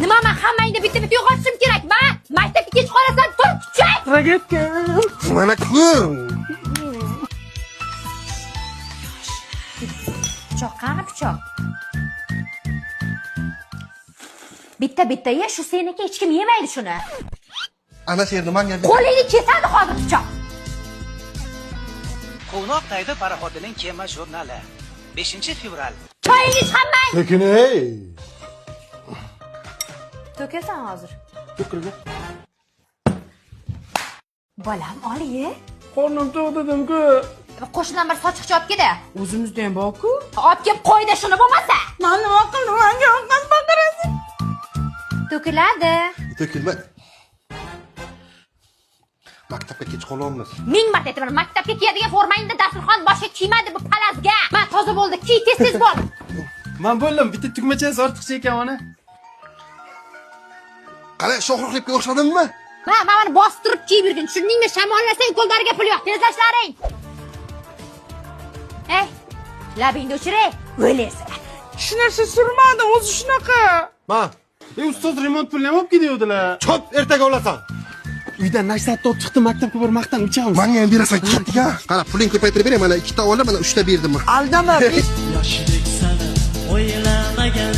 Nima men hammangni bitta-bitta yo'qotishim kerak? Men maktabga kech qolasan, tur, kuchak. Ragatga. Mana ko'r. Pichoq, qani pichoq? Bitta-bitta ye, shu seniki hech kim yemaydi shuni. Ana shu yerda menga Qo'lingni kesadi hozir pichoq. Quvnoq Tayda paraxodining kema jurnali 5-fevral. Choyingiz hammang. Lekin ey. To'kasan hozir. To'kildi. Bolam, ol-ye. Qornim to'q dedim-ku. Qo'shnidan bir sochiqcha olib keldi. O'zimizda ham bor-ku. Olib kelib qo'yda shuni bo'lmasa. Men nima qildim? Menga oqqan baqirasiz. To'kiladi. To'kilmadi. Maktabga kech qolyapmiz. Ming marta aytaman, maktabga kiyadigan formangni dasturxon boshga kiymadi bu palazga. Men toza bo'ldi, kiy tez-tez bo'l. Men bo'ldim, bitta tugmachasi ortiqcha ekan ona. Qani shohruxlikka o'xshadimmi? Men mana bostirib kiyib yurgin. Tushundingmi? Shamollasang qo'llariga pul yo'q. Tezlashlaring. Ey, labingni o'chiray. O'laysan. Shu narsa surmadim, o'zi shunaqa. Ma, Ustoz remont pulini olib ketaydilar. chop, ertaga olasan. Uydan nashatni olib chiqdim, maktabga bormoqdan uchamiz. Menga ham berasan ketdiga. Qara, puling ko'paytirib beray, mana 2 ta olib, mana 3 ta berdim. Aldama. Yoshlik sani o'ylamagan